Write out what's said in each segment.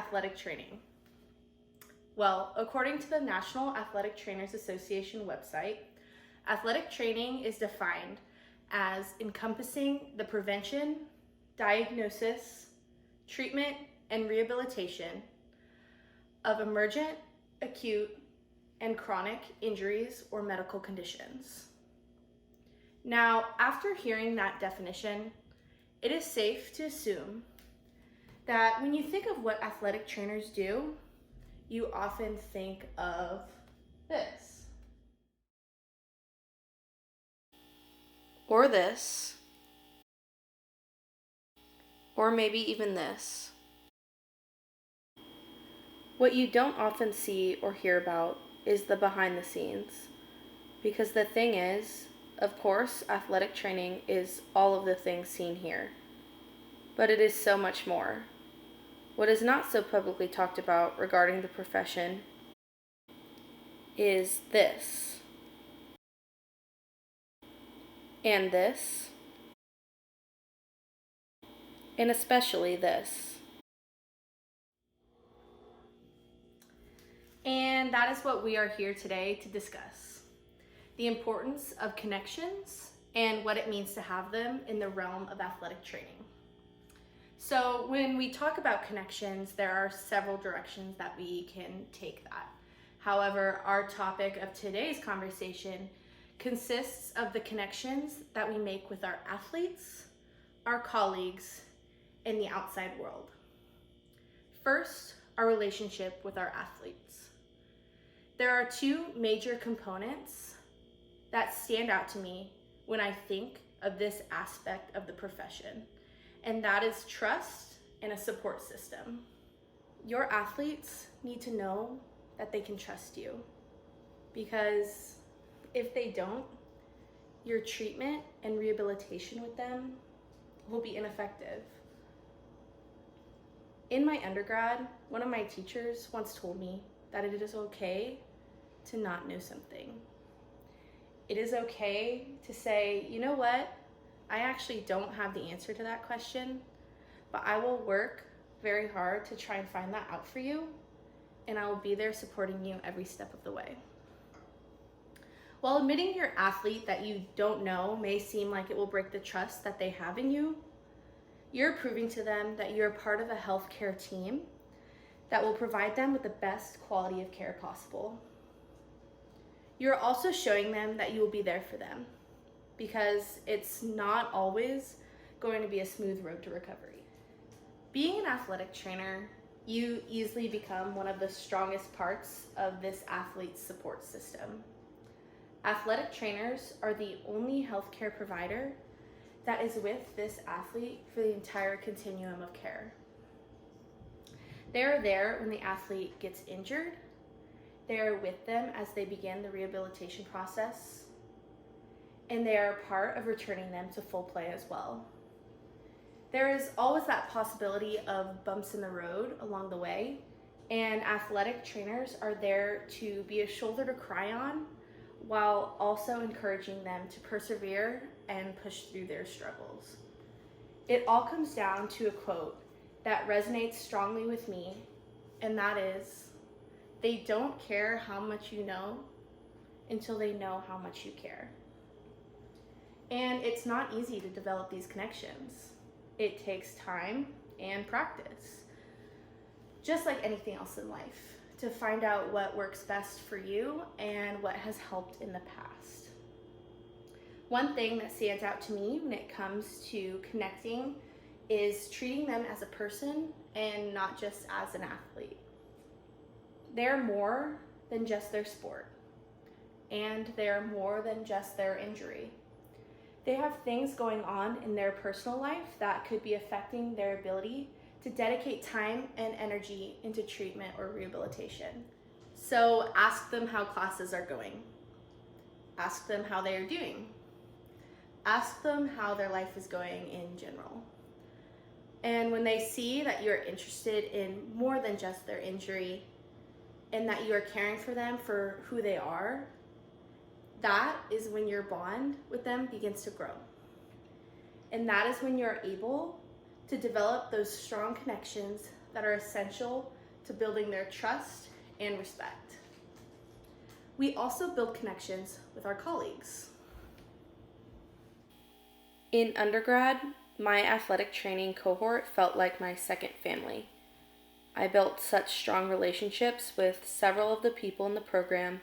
athletic training? Well, according to the National Athletic Trainers Association website, athletic training is defined as encompassing the prevention, diagnosis, treatment, and rehabilitation of emergent, acute, and chronic injuries or medical conditions. Now, after hearing that definition, it is safe to assume that when you think of what athletic trainers do, you often think of this. Or this. Or maybe even this. What you don't often see or hear about is the behind the scenes. Because the thing is, of course, athletic training is all of the things seen here. But it is so much more. What is not so publicly talked about regarding the profession is this. And this. And especially this. And that is what we are here today to discuss. The importance of connections and what it means to have them in the realm of athletic training. So when we talk about connections, there are several directions that we can take that. However, our topic of today's conversation consists of the connections that we make with our athletes, our colleagues, and the outside world. First, our relationship with our athletes. There are two major components that stand out to me when I think of this aspect of the profession, and that is trust and a support system. Your athletes need to know that they can trust you, because if they don't, your treatment and rehabilitation with them will be ineffective. In my undergrad, one of my teachers once told me that it is okay to not know something. It is okay to say, you know what? I actually don't have the answer to that question, but I will work very hard to try and find that out for you, and I will be there supporting you every step of the way. While admitting to your athlete that you don't know may seem like it will break the trust that they have in you, you're proving to them that you're part of a healthcare team that will provide them with the best quality of care possible. You're also showing them that you will be there for them, because it's not always going to be a smooth road to recovery. Being an athletic trainer, you easily become one of the strongest parts of this athlete's support system. Athletic trainers are the only healthcare provider that is with this athlete for the entire continuum of care. They are there when the athlete gets injured. They are with them as they begin the rehabilitation process, and they are a part of returning them to full play as well. There is always that possibility of bumps in the road along the way, and athletic trainers are there to be a shoulder to cry on, while also encouraging them to persevere and push through their struggles. It all comes down to a quote that resonates strongly with me, and that is, they don't care how much you know until they know how much you care. And it's not easy to develop these connections. It takes time and practice, just like anything else in life, to find out what works best for you and what has helped in the past. One thing that stands out to me when it comes to connecting is treating them as a person and not just as an athlete. They're more than just their sport, and they're more than just their injury. They have things going on in their personal life that could be affecting their ability to dedicate time and energy into treatment or rehabilitation. So ask them how classes are going. Ask them how they are doing. Ask them how their life is going in general. And when they see that you're interested in more than just their injury, and that you are caring for them for who they are, that is when your bond with them begins to grow. And that is when you're able to develop those strong connections that are essential to building their trust and respect. We also build connections with our colleagues. In undergrad, my athletic training cohort felt like my second family. I built such strong relationships with several of the people in the program,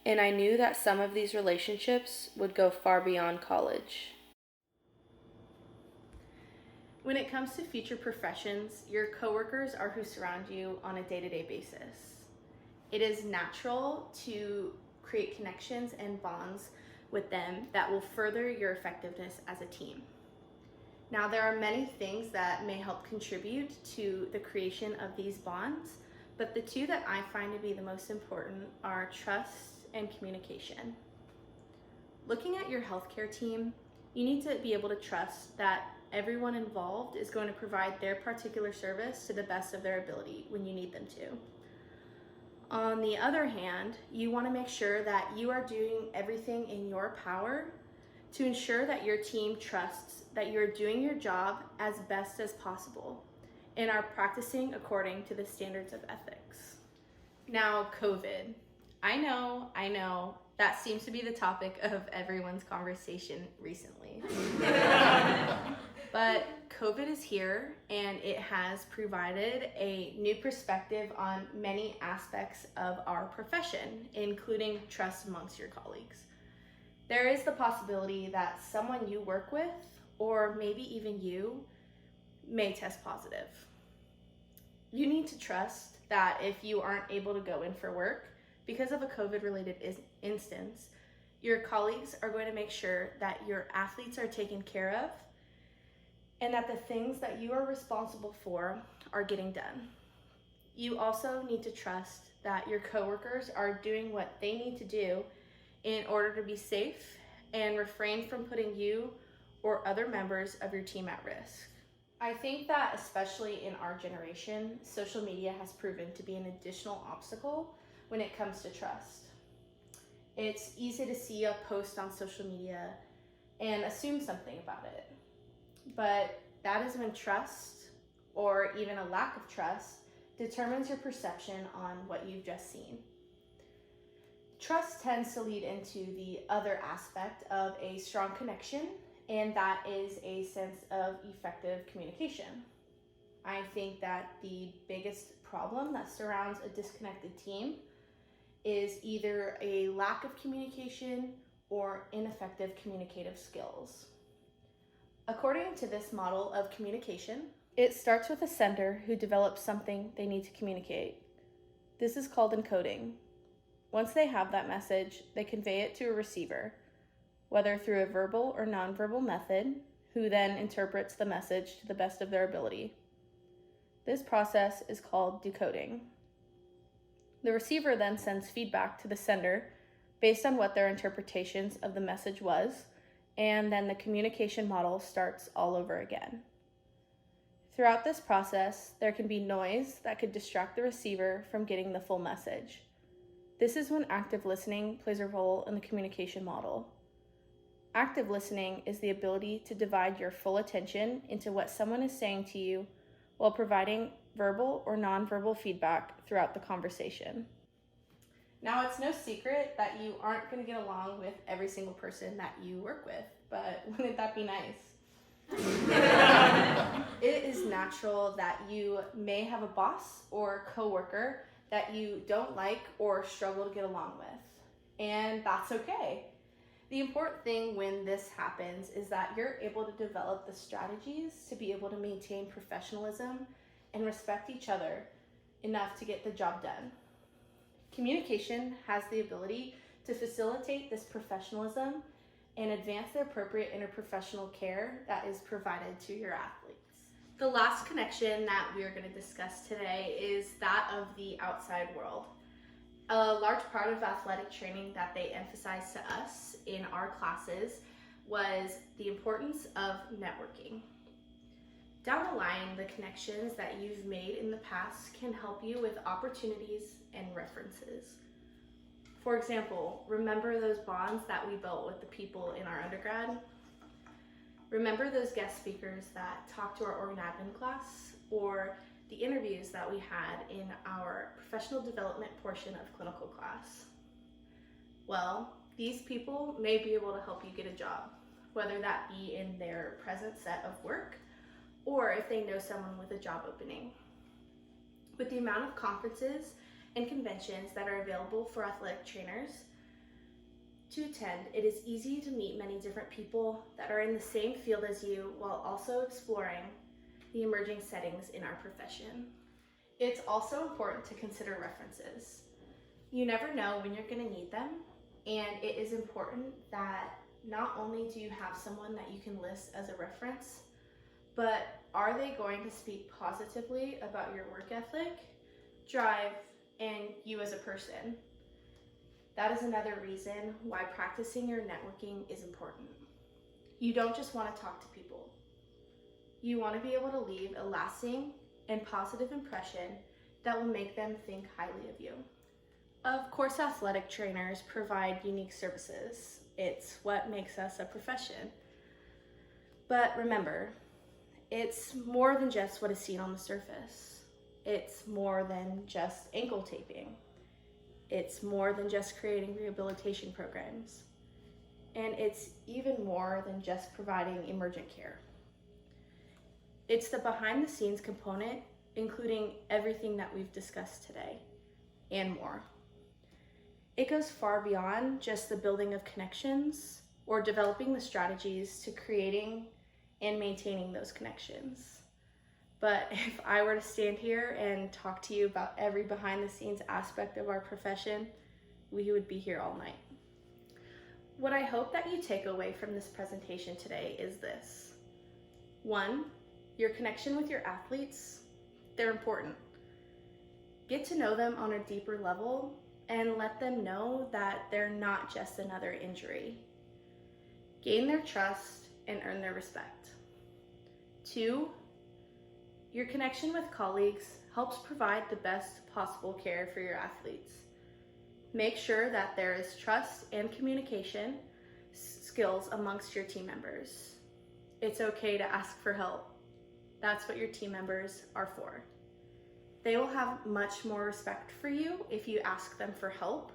and I knew that some of these relationships would go far beyond college. When it comes to future professions, your coworkers are who surround you on a day-to-day basis. It is natural to create connections and bonds with them that will further your effectiveness as a team. Now, there are many things that may help contribute to the creation of these bonds, but the two that I find to be the most important are trust and communication. Looking at your healthcare team, you need to be able to trust that everyone involved is going to provide their particular service to the best of their ability when you need them to. On the other hand, you want to make sure that you are doing everything in your power to ensure that your team trusts that you're doing your job as best as possible and are practicing according to the standards of ethics. Now, COVID. I know, that seems to be the topic of everyone's conversation recently. But COVID is here, and it has provided a new perspective on many aspects of our profession, including trust amongst your colleagues. There is the possibility that someone you work with, or maybe even you, may test positive. You need to trust that if you aren't able to go in for work because of a COVID-related instance, your colleagues are going to make sure that your athletes are taken care of and that the things that you are responsible for are getting done. You also need to trust that your coworkers are doing what they need to do in order to be safe and refrain from putting you or other members of your team at risk. I think that especially in our generation, social media has proven to be an additional obstacle when it comes to trust. It's easy to see a post on social media and assume something about it. But that is when trust, or even a lack of trust, determines your perception on what you've just seen. Trust tends to lead into the other aspect of a strong connection, and that is a sense of effective communication. I think that the biggest problem that surrounds a disconnected team is either a lack of communication or ineffective communicative skills. According to this model of communication, it starts with a sender who develops something they need to communicate. This is called encoding. Once they have that message, they convey it to a receiver, whether through a verbal or nonverbal method, who then interprets the message to the best of their ability. This process is called decoding. The receiver then sends feedback to the sender based on what their interpretations of the message was, and then the communication model starts all over again. Throughout this process, there can be noise that could distract the receiver from getting the full message. This is when active listening plays a role in the communication model. Active listening is the ability to divide your full attention into what someone is saying to you while providing verbal or nonverbal feedback throughout the conversation. Now, it's no secret that you aren't going to get along with every single person that you work with, but wouldn't that be nice? It is natural that you may have a boss or coworker that you don't like or struggle to get along with, and that's okay. The important thing when this happens is that you're able to develop the strategies to be able to maintain professionalism and respect each other enough to get the job done. Communication has the ability to facilitate this professionalism and advance the appropriate interprofessional care that is provided to your athletes. The last connection that we are going to discuss today is that of the outside world. A large part of athletic training that they emphasized to us in our classes was the importance of networking. Down the line, the connections that you've made in the past can help you with opportunities and references. For example, remember those bonds that we built with the people in our undergrad? Remember those guest speakers that talked to our org and admin class, or the interviews that we had in our professional development portion of clinical class. Well, these people may be able to help you get a job, whether that be in their present set of work or if they know someone with a job opening. With the amount of conferences and conventions that are available for athletic trainers to attend, it is easy to meet many different people that are in the same field as you while also exploring the emerging settings in our profession. It's also important to consider references. You never know when you're going to need them, and it is important that not only do you have someone that you can list as a reference, but are they going to speak positively about your work ethic, drive, and you as a person? That is another reason why practicing your networking is important. You don't just want to talk to people. You want to be able to leave a lasting and positive impression that will make them think highly of you. Of course, athletic trainers provide unique services. It's what makes us a profession. But remember, it's more than just what is seen on the surface. It's more than just ankle taping. It's more than just creating rehabilitation programs. And it's even more than just providing emergent care. It's the behind the scenes component, including everything that we've discussed today and more. It goes far beyond just the building of connections or developing the strategies to creating and maintaining those connections. But if I were to stand here and talk to you about every behind the scenes aspect of our profession, we would be here all night. What I hope that you take away from this presentation today is this. 1, your connection with your athletes, they're important. Get to know them on a deeper level and let them know that they're not just another injury. Gain their trust and earn their respect. 2, your connection with colleagues helps provide the best possible care for your athletes. Make sure that there is trust and communication skills amongst your team members. It's okay to ask for help. That's what your team members are for. They will have much more respect for you if you ask them for help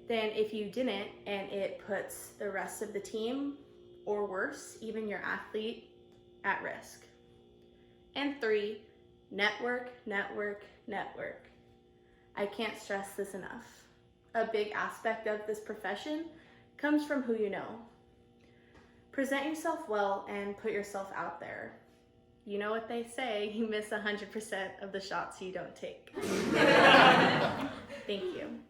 than if you didn't and it puts the rest of the team, or worse, even your athlete, at risk. And 3, network, network, network. I can't stress this enough. A big aspect of this profession comes from who you know. Present yourself well and put yourself out there. You know what they say, you miss 100% of the shots you don't take. Thank you.